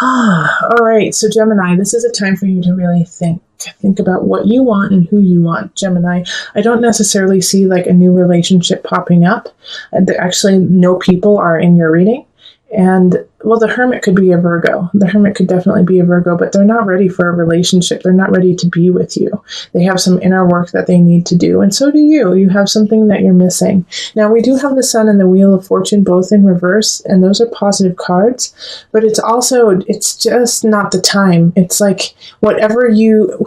All right, so Gemini, this is a time for you to really think. Think about what you want and who you want, Gemini. I don't necessarily see like a new relationship popping up. Actually, no people are in your reading. And, well, the Hermit could be a Virgo. The Hermit could definitely be a Virgo, but they're not ready for a relationship. They're not ready to be with you. They have some inner work that they need to do, and so do you. You have something that you're missing. Now, we do have the Sun and the Wheel of Fortune both in reverse, and those are positive cards, but it's just not the time. It's like whoever you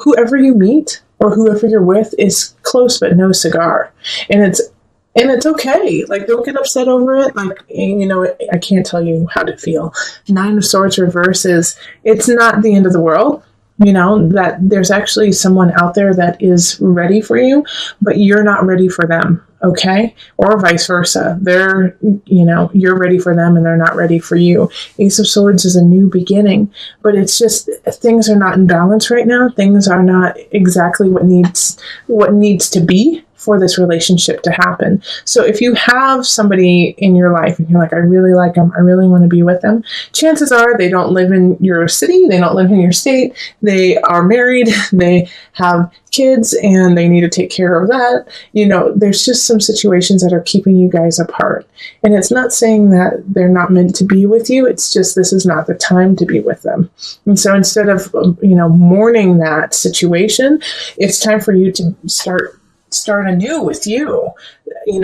meet or whoever you're with is close but no cigar. And it's okay. Like, don't get upset over it. Like, I can't tell you how to feel. Nine of Swords reverse it's not the end of the world. That there's actually someone out there that is ready for you, but you're not ready for them. Okay? Or vice versa. You're ready for them and they're not ready for you. Ace of Swords is a new beginning, but it's just things are not in balance right now. Things are not exactly what needs to be for this relationship to happen. So if you have somebody in your life and you're like, I really like them, I really want to be with them, chances are they don't live in your city, they don't live in your state, they are married, they have kids, and they need to take care of that. There's just some situations that are keeping you guys apart. And it's not saying that they're not meant to be with you, it's just this is not the time to be with them. And so instead of, mourning that situation, it's time for you to start anew with you,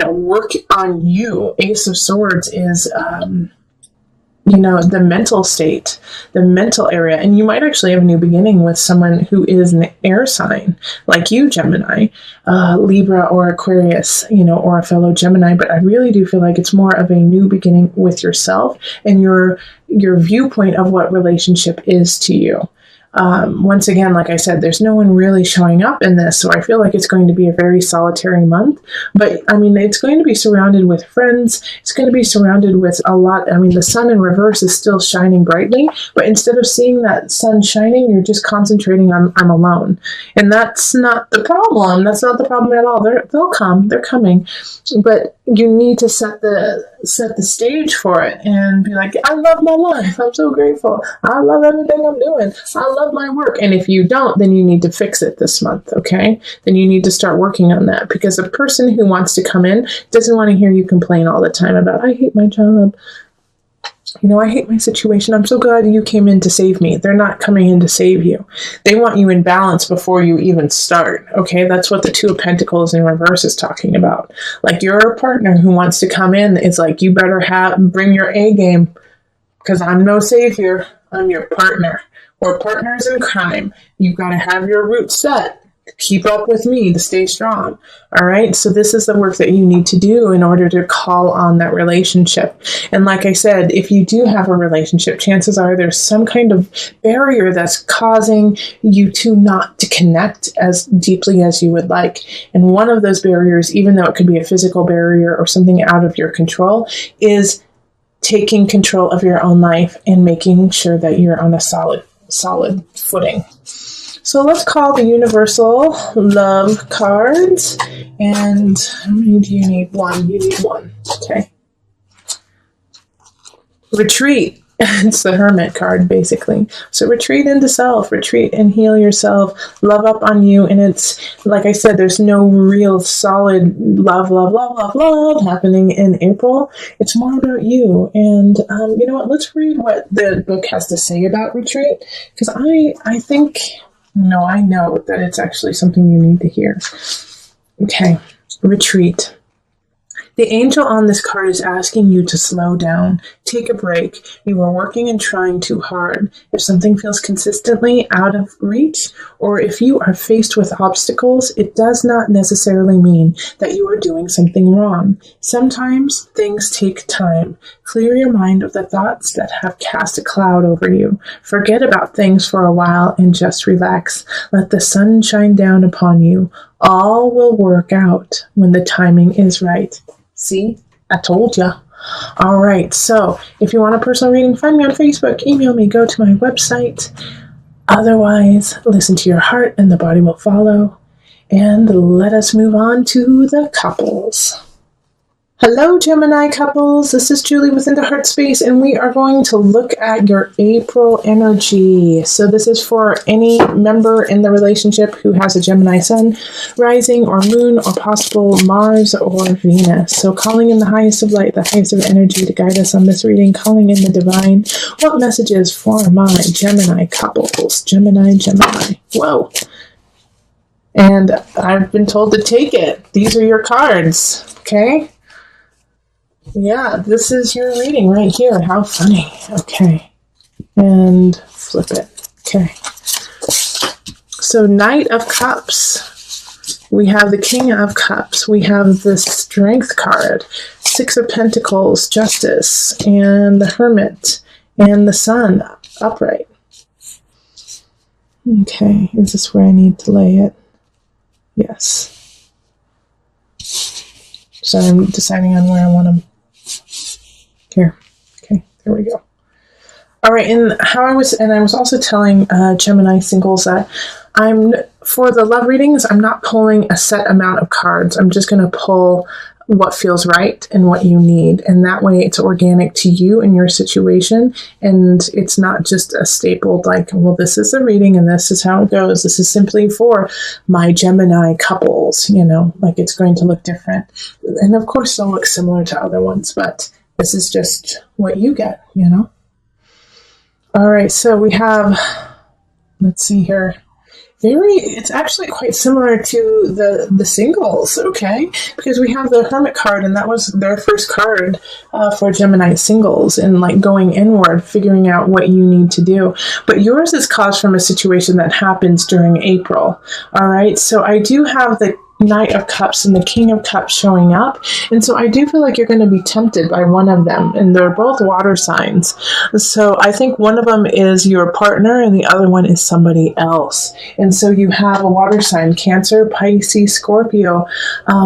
work on you. Ace of Swords is, the mental state, the mental area. And you might actually have a new beginning with someone who is an air sign, like you, Gemini, Libra or Aquarius, or a fellow Gemini. But I really do feel like it's more of a new beginning with yourself and your viewpoint of what relationship is to you. Once again, like I said, there's no one really showing up in this, so I feel like it's going to be a very solitary month. But, it's going to be surrounded with friends. It's going to be surrounded with a lot. The sun in reverse is still shining brightly, but instead of seeing that sun shining, you're just concentrating on, I'm alone. And that's not the problem. That's not the problem at all. They'll come. They're coming. But you need to set the stage for it and be like, I love my life. I'm so grateful. I love everything I'm doing. I love my work. And if you don't, then you need to fix it this month, okay? Then you need to start working on that, because a person who wants to come in doesn't want to hear you complain all the time about, I hate my job. I hate my situation. I'm so glad you came in to save me. They're not coming in to save you. They want you in balance before you even start. Okay, that's what the Two of Pentacles in reverse is talking about. Like, your partner who wants to come in is like, you better bring your A game, because I'm no savior. I'm your partner. We're partners in crime. You've got to have your roots set. Keep up with me to stay strong. All right. So this is the work that you need to do in order to call on that relationship. And like I said, if you do have a relationship, chances are there's some kind of barrier that's causing you not to connect as deeply as you would like. And one of those barriers, even though it could be a physical barrier or something out of your control, is taking control of your own life and making sure that you're on a solid footing. So let's call the universal love cards. And how many do you need? One. You need one. Okay. Retreat. It's the Hermit card, basically. So retreat into self, retreat and heal yourself, love up on you. And it's, like I said, there's no real solid love happening in April. It's more about you. And you know what? Let's read what the book has to say about retreat. Because I think, no, I know that it's actually something you need to hear. Okay. Retreat. The angel on this card is asking you to slow down, take a break. You are working and trying too hard. If something feels consistently out of reach, or if you are faced with obstacles, it does not necessarily mean that you are doing something wrong. Sometimes things take time. Clear your mind of the thoughts that have cast a cloud over you. Forget about things for a while and just relax. Let the sun shine down upon you. All will work out when the timing is right. See, I told ya. All right, so if you want a personal reading, find me on Facebook, email me, go to my website. Otherwise, listen to your heart and the body will follow. And let us move on to the couples. Hello, Gemini couples. This is Julie within the Heart Space, and we are going to look at your April energy. So this is for any member in the relationship who has a Gemini sun, rising, or moon, or possible Mars or Venus. So calling in the highest of light, the highest of energy to guide us on this reading, calling in the divine. What messages for my Gemini couples? Gemini. Whoa. And I've been told to take it. These are your cards, okay? Yeah, this is your reading right here. How funny. Okay. And flip it. Okay. So Knight of Cups. We have the King of Cups. We have the Strength card. Six of Pentacles, Justice, and the Hermit, and the Sun upright. Okay. Is this where I need to lay it? Yes. So I'm deciding on where I want to. Here. Okay, there we go. All right, and I was also telling Gemini singles that for the love readings, I'm not pulling a set amount of cards. I'm just going to pull what feels right and what you need. And that way it's organic to you and your situation. And it's not just a stapled like, well, this is the reading and this is how it goes. This is simply for my Gemini couples, like it's going to look different. And of course, they'll look similar to other ones, but this is just what you get, All right, so we have, let's see here. It's actually quite similar to the singles, okay? Because we have the Hermit card, and that was their first card for Gemini singles, and like going inward, figuring out what you need to do. But yours is caused from a situation that happens during April, all right? So I do have the Knight of Cups and the King of Cups showing up. And so I do feel like you're going to be tempted by one of them. And they're both water signs. So I think one of them is your partner and the other one is somebody else. And so you have a water sign, Cancer, Pisces, Scorpio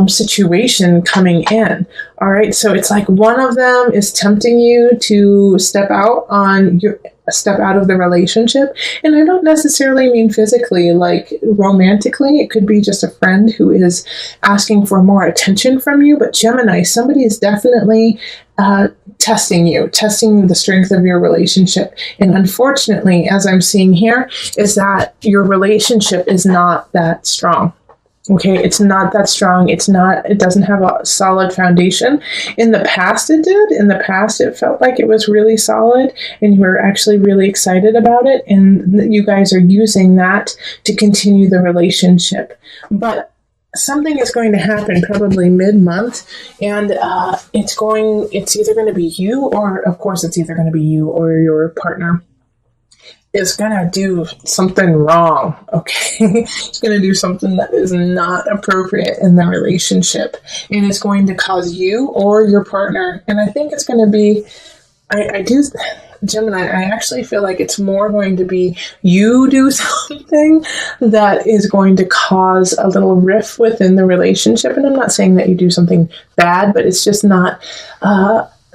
situation coming in. All right. So it's like one of them is tempting you to step out of the relationship. And I don't necessarily mean physically, like romantically. It could be just a friend who is asking for more attention from you. But Gemini, somebody is definitely testing the strength of your relationship. And unfortunately, as I'm seeing here, is that your relationship is not that strong. Okay, it's not that strong. It doesn't have a solid foundation. In the past it did. In the past it felt like it was really solid and you were actually really excited about it. And you guys are using that to continue the relationship. But something is going to happen probably mid-month, and it's either going to be you, or of course it's either going to be you or your partner is going to do something wrong, okay? It's going to do something that is not appropriate in the relationship, and it's going to cause you or your partner, and I think it's going to be, Gemini, I actually feel like it's more going to be you do something that is going to cause a little rift within the relationship, and I'm not saying that you do something bad, but it's just not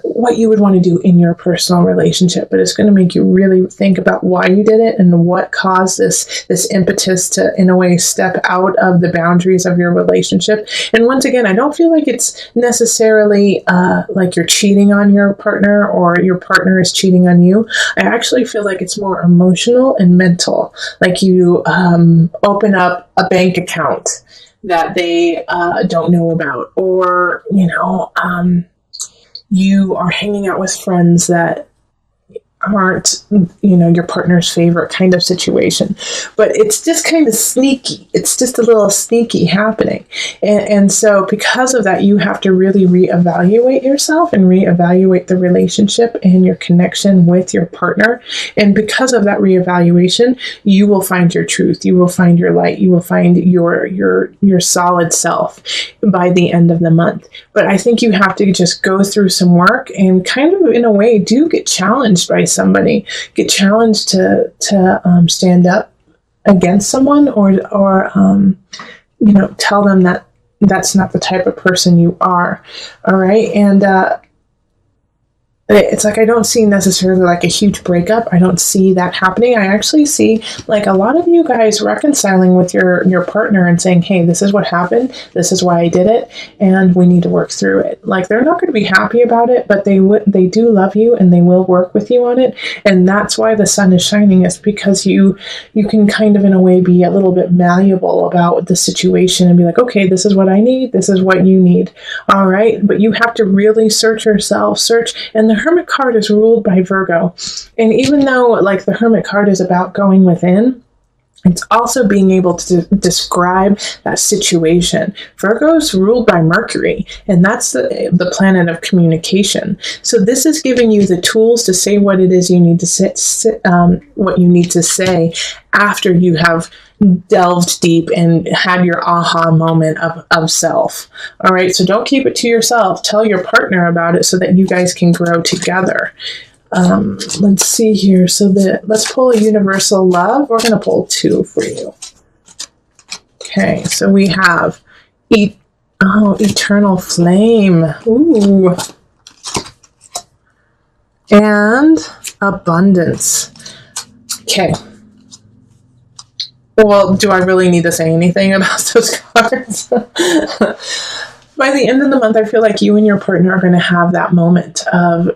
what you would want to do in your personal relationship, but it's going to make you really think about why you did it and what caused this impetus to, in a way, step out of the boundaries of your relationship. And once again, I don't feel like it's necessarily like you're cheating on your partner or your partner is cheating on you. I actually feel like it's more emotional and mental, like you open up a bank account that they don't know about, or, you are hanging out with friends that aren't, your partner's favorite kind of situation. But it's just kind of sneaky. It's just a little sneaky happening. And so because of that, you have to really reevaluate yourself and reevaluate the relationship and your connection with your partner. And because of that reevaluation, you will find your truth. You will find your light. You will find your solid self by the end of the month. But I think you have to just go through some work and kind of, in a way, do get challenged by somebody, get challenged to stand up against someone, or tell them that that's not the type of person you are. All right. And It's like I don't see necessarily like a huge breakup. I don't see that happening. I actually see like a lot of you guys reconciling with your partner and saying, hey, this is what happened. This is why I did it. And we need to work through it. Like they're not going to be happy about it, but they do love you and they will work with you on it. And that's why the sun is shining, is because you can kind of in a way be a little bit malleable about the situation and be like, okay, this is what I need. This is what you need. All right. But you have to really search yourself, and the Hermit card is ruled by Virgo. And even though like the Hermit card is about going within, it's also being able to describe that situation. Virgo's ruled by Mercury, and that's the planet of communication. So this is giving you the tools to say what it is you need to what you need to say after you have delved deep and had your aha moment of self. All right, so don't keep it to yourself. Tell your partner about it so that you guys can grow together. Let's see here. So let's pull a universal love. We're going to pull 2 for you. Okay, so we have eternal flame. Ooh. And abundance. Okay. Well, do I really need to say anything about those cards? By the end of the month, I feel like you and your partner are going to have that moment of,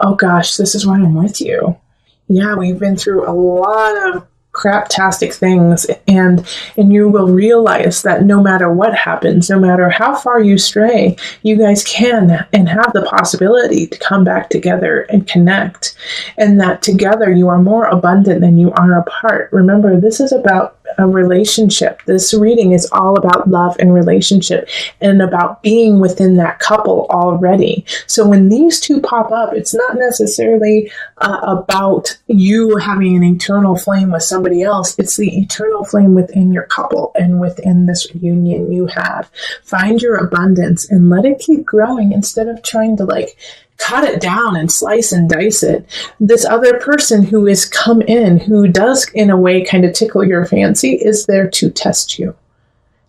oh gosh, this is why I'm with you. Yeah, we've been through a lot of craptastic things, and you will realize that no matter what happens, no matter how far you stray, you guys can and have the possibility to come back together and connect, and that together you are more abundant than you are apart. Remember, this is about a relationship. This reading is all about love and relationship and about being within that couple already. So when these two pop up, it's not necessarily about you having an eternal flame with somebody else. It's the eternal flame within your couple and within this union you have. Find your abundance and let it keep growing instead of trying to like cut it down and slice and dice it. This other person who is come in, who does in a way kind of tickle your fancy, is there to test you.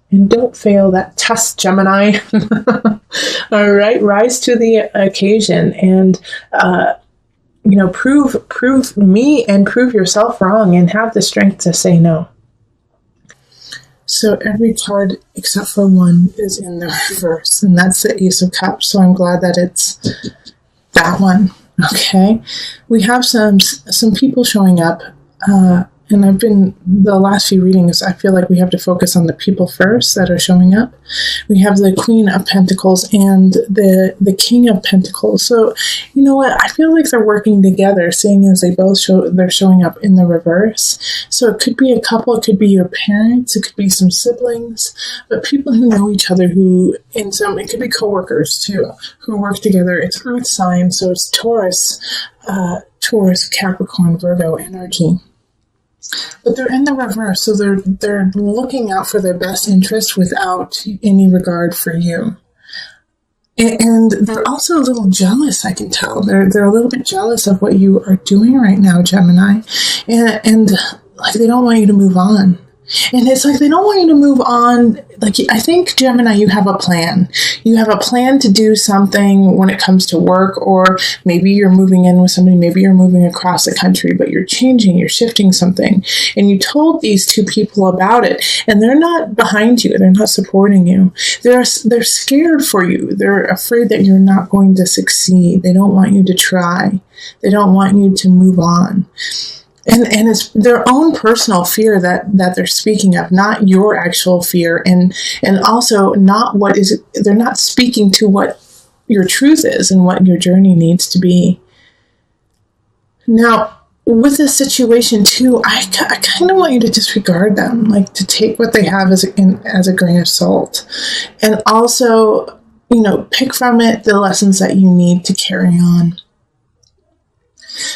And don't fail that test, Gemini. All right, rise to the occasion and prove me and prove yourself wrong and have the strength to say no. So every card except for one is in the reverse, and that's the Ace of Cups. So I'm glad that it's that one. Okay, we have some people showing up, and the last few readings, I feel like we have to focus on the people first that are showing up. We have the Queen of Pentacles and the King of Pentacles. So you know what, I feel like they're working together, seeing as they're showing up in the reverse. So it could be a couple, it could be your parents, it could be some siblings, but people who know each other, it could be coworkers too, who work together. It's Earth sign, so it's Taurus, Capricorn, Virgo energy. But they're in the reverse, so they're looking out for their best interest without any regard for you. And they're also a little jealous, I can tell. They're a little bit jealous of what you are doing right now, Gemini. And like they don't want you to move on. And it's like they don't want you to move on. Like, I think, Gemini, you have a plan. You have a plan to do something when it comes to work, or maybe you're moving in with somebody, maybe you're moving across the country, but you're shifting something. And you told these two people about it, and they're not behind you. They're not supporting you. They're scared for you. They're afraid that you're not going to succeed. They don't want you to try. They don't want you to move on. And it's their own personal fear that they're speaking of, not your actual fear, and also they're not speaking to what your truth is and what your journey needs to be. Now, with this situation too, I kind of want you to disregard them, like to take what they have as a grain of salt, and also, pick from it the lessons that you need to carry on.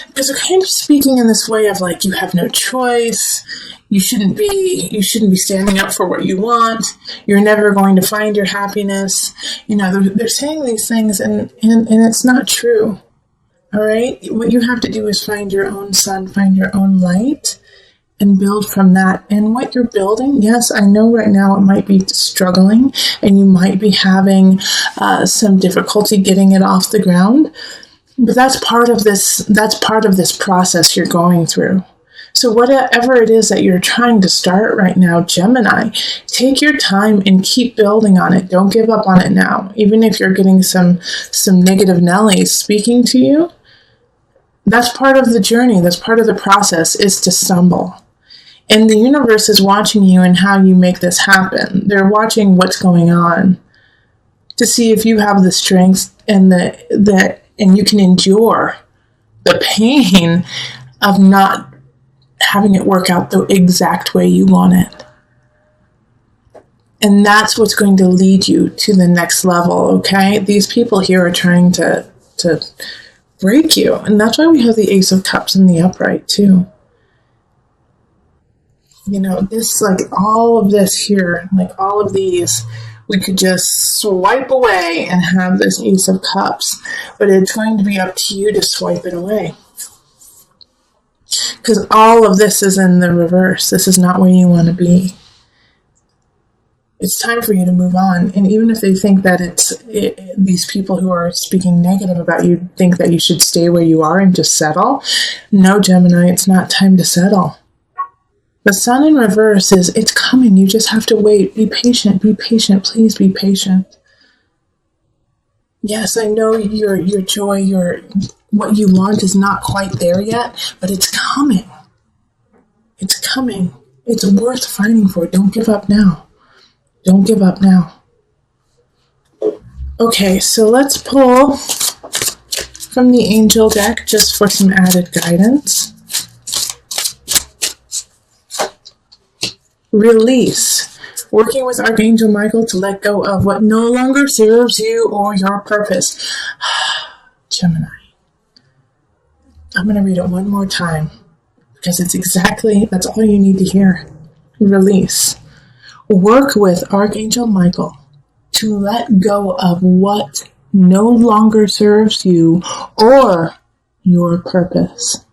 Because they're kind of speaking in this way of like, you have no choice. You shouldn't be standing up for what you want. You're never going to find your happiness. They're saying these things and it's not true. All right. What you have to do is find your own sun, find your own light, and build from that. And what you're building, yes, I know right now it might be struggling and you might be having some difficulty getting it off the ground. But that's part of this process you're going through. So whatever it is that you're trying to start right now, Gemini, take your time and keep building on it. Don't give up on it now. Even if you're getting some negative Nellies speaking to you, that's part of the journey. That's part of the process, is to stumble. And the universe is watching you and how you make this happen. They're watching what's going on to see if you have the strength and and you can endure the pain of not having it work out the exact way you want it. And that's what's going to lead you to the next level, okay? These people here are trying to break you. And that's why we have the Ace of Cups in the upright, too. You know, this, like all of this here, like all of these, we could just swipe away and have this Ace of Cups. But it's going to be up to you to swipe it away. Because all of this is in the reverse. This is not where you want to be. It's time for you to move on. And even if they think that these people who are speaking negative about you think that you should stay where you are and just settle. No, Gemini, it's not time to settle. The Sun in reverse it's coming. You just have to wait. Be patient. Be patient. Please be patient. Yes, I know your joy, what you want is not quite there yet, but it's coming. It's coming. It's worth fighting for. Don't give up now. Don't give up now. Okay, so let's pull from the angel deck just for some added guidance. Release. Working with Archangel Michael to let go of what no longer serves you or your purpose. Gemini. I'm going to read it one more time because that's all you need to hear. Release. Work with Archangel Michael to let go of what no longer serves you or your purpose.